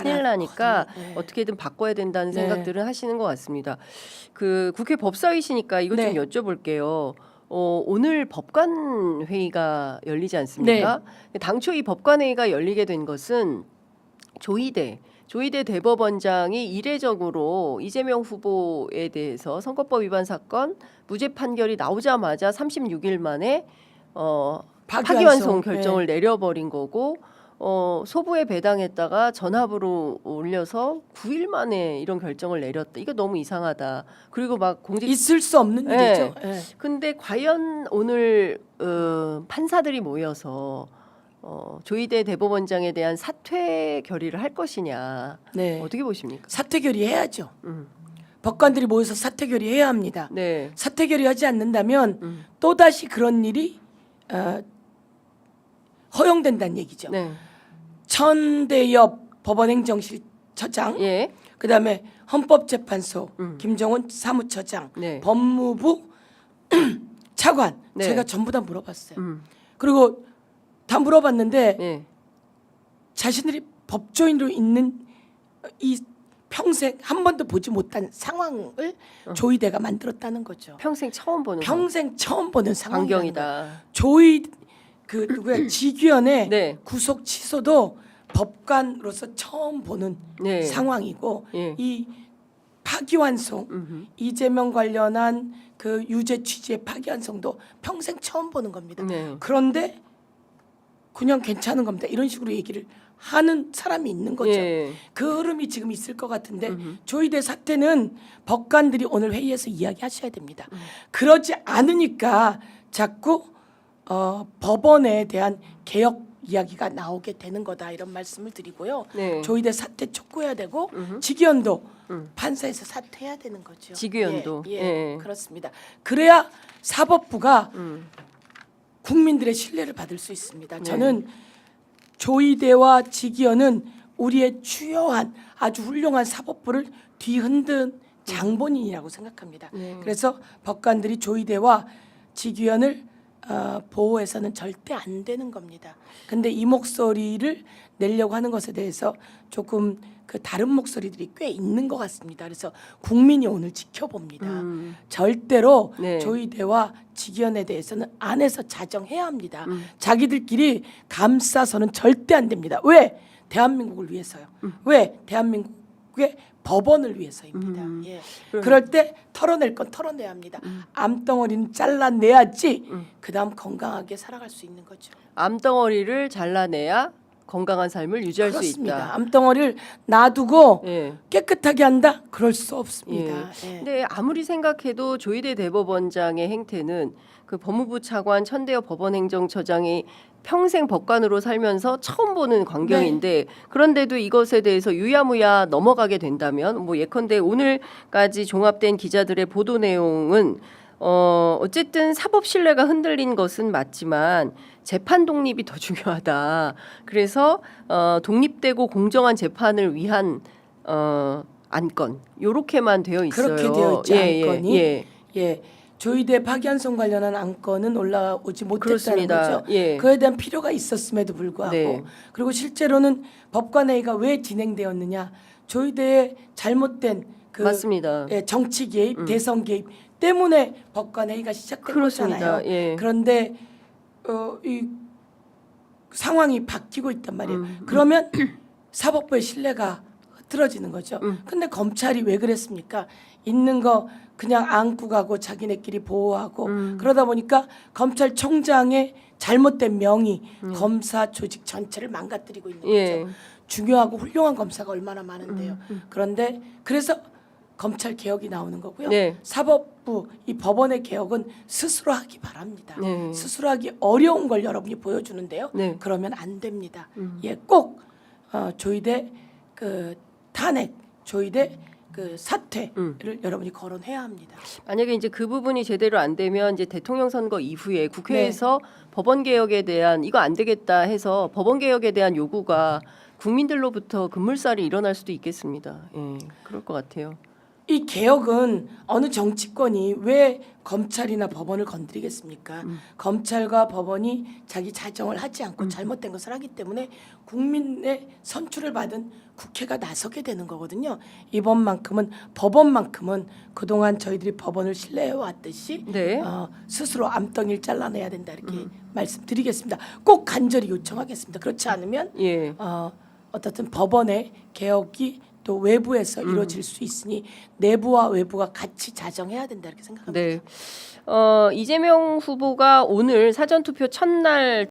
큰일 나니까 네. 어떻게든 바꿔야 된다는 네. 생각들은 하시는 것 같습니다. 그 국회 법사위시니까 이것 좀 네. 여쭤볼게요. 오늘 법관 회의가 열리지 않습니까? 당초 이 법관 회의가 열리게 된 것은 조희대 대법원장이 이례적으로 이재명 후보에 대해서 선거법 위반 사건 무죄 판결이 나오자마자 36일 만에 파기환송 결정을 내려버린 거고 소부에 배당했다가 전합으로 올려서 9일 만에 이런 결정을 내렸다. 이거 너무 이상하다. 그리고 막 공직 있을 수 없는 일이죠. 네. 근데 과연 오늘 판사들이 모여서 조희대 대법원장에 대한 사퇴 결의를 할 것이냐. 네. 어떻게 보십니까? 사퇴 결의해야죠. 법관들이 모여서 사퇴 결의해야 합니다. 네. 사퇴 결의하지 않는다면 또 다시 그런 일이 허용된다는 얘기죠. 네. 천대엽 법원행정실처장, 예. 그다음에 헌법재판소 김정은 사무처장, 네. 법무부 차관 네. 제가 전부 다 물어봤어요. 그리고 다 물어봤는데 네. 자신들이 법조인으로 있는 이 평생 한 번도 보지 못한 상황을 조희대가 만들었다는 거죠. 평생 처음 보는 평생 처음 보는 상황이다. 광경이다. 조희 그 누구야 지규현의 네. 구속 취소도 법관으로서 처음 보는 네. 상황이고 예. 이 파기환송 이재명 관련한 그 유죄 취지의 파기환송도 평생 처음 보는 겁니다. 네. 그런데 그냥 괜찮은 겁니다. 이런 식으로 얘기를 하는 사람이 있는 거죠. 예. 그 흐름이 지금 있을 것 같은데 조희대 사태는 법관들이 오늘 회의에서 이야기하셔야 됩니다. 그러지 않으니까 자꾸 법원에 대한 개혁 이야기가 나오게 되는 거다 이런 말씀을 드리고요. 네. 조희대 사퇴 촉구해야 되고 직위원도 판사에서 사퇴해야 되는 거죠. 직위원도. 예, 예. 그렇습니다. 그래야 사법부가 국민들의 신뢰를 받을 수 있습니다. 네. 저는 조희대와 직위원은 우리의 주요한 아주 훌륭한 사법부를 뒤흔든 장본인이라고 생각합니다. 네. 그래서 법관들이 조희대와 직위원을 보호해서는 절대 안 되는 겁니다. 근데 이 목소리를 내려고 하는 것에 대해서 조금 그 다른 목소리들이 꽤 있는 것 같습니다. 그래서 국민이 오늘 지켜봅니다. 절대로 네. 조희대와 직위원에 대해서는 안에서 자정해야 합니다. 자기들끼리 감싸서는 절대 안 됩니다. 왜? 대한민국을 위해서요. 왜? 대한민국의 법원을 위해서입니다. 예. 그럴 때 털어낼 건 털어내야 합니다. 암덩어리는 잘라내야지 그다음 건강하게 살아갈 수 있는 거죠. 암덩어리를 잘라내야 건강한 삶을 유지할 그렇습니다. 수 있다. 암덩어리를 놔두고 예. 깨끗하게 한다? 그럴 수 없습니다. 예. 근데 아무리 생각해도 조희대 대법원장의 행태는 그 법무부 차관 천대엽 법원행정처장이 평생 법관으로 살면서 처음 보는 광경인데 그런데도 이것에 대해서 유야무야 넘어가게 된다면 뭐 예컨대 오늘까지 종합된 기자들의 보도 내용은 어쨌든 사법 신뢰가 흔들린 것은 맞지만 재판 독립이 더 중요하다. 그래서 독립되고 공정한 재판을 위한 안건 요렇게만 되어 있어요. 그렇게 되어 있죠. 안건이. 예. 조희대 파기환송 관련한 안건은 올라오지 못했다는 그렇습니다. 거죠. 예. 그에 대한 필요가 있었음에도 불구하고 네. 그리고 실제로는 법관회의가 왜 진행되었느냐. 조희대의 잘못된 그 맞습니다. 정치 개입, 대선 개입 때문에 법관회의가 시작된 그렇습니다. 거잖아요. 예. 그런데 이 상황이 바뀌고 있단 말이에요. 그러면 사법부의 신뢰가 흐트러지는 거죠. 근데 검찰이 왜 그랬습니까? 있는 거 그냥 안고 가고 자기네끼리 보호하고 그러다 보니까 검찰총장의 잘못된 명의 검사 조직 전체를 망가뜨리고 있는 예. 거죠. 중요하고 훌륭한 검사가 얼마나 많은데요. 그런데 그래서 검찰 개혁이 나오는 거고요. 네. 사법부 이 법원의 개혁은 스스로 하기 바랍니다. 네. 스스로 하기 어려운 걸 여러분이 보여주는데요. 네. 그러면 안 됩니다. 예, 꼭 조희대 그 탄핵, 조희대 그 사퇴를 여러분이 거론해야 합니다. 만약에 이제 그 부분이 제대로 안 되면 이제 대통령 선거 이후에 국회에서 법원 개혁에 대한 이거 안 되겠다 해서 법원 개혁에 대한 요구가 국민들로부터 급물살이 일어날 수도 있겠습니다. 예, 그럴 것 같아요. 이 개혁은 어느 정치권이 왜 검찰이나 법원을 건드리겠습니까? 검찰과 법원이 자기 자정을 하지 않고 잘못된 것을 하기 때문에 국민의 선출을 받은 국회가 나서게 되는 거거든요. 이번만큼은 법원만큼은 그동안 저희들이 법원을 신뢰해 왔듯이 네. 스스로 암덩이를 잘라내야 된다 이렇게 말씀드리겠습니다. 꼭 간절히 요청하겠습니다. 그렇지 않으면 예. 어떻든 법원의 개혁이 또 외부에서 이루어질 수 있으니 내부와 외부가 같이 자정해야 된다 이렇게 생각합니다. 네. 이재명 후보가 오늘 사전투표 첫날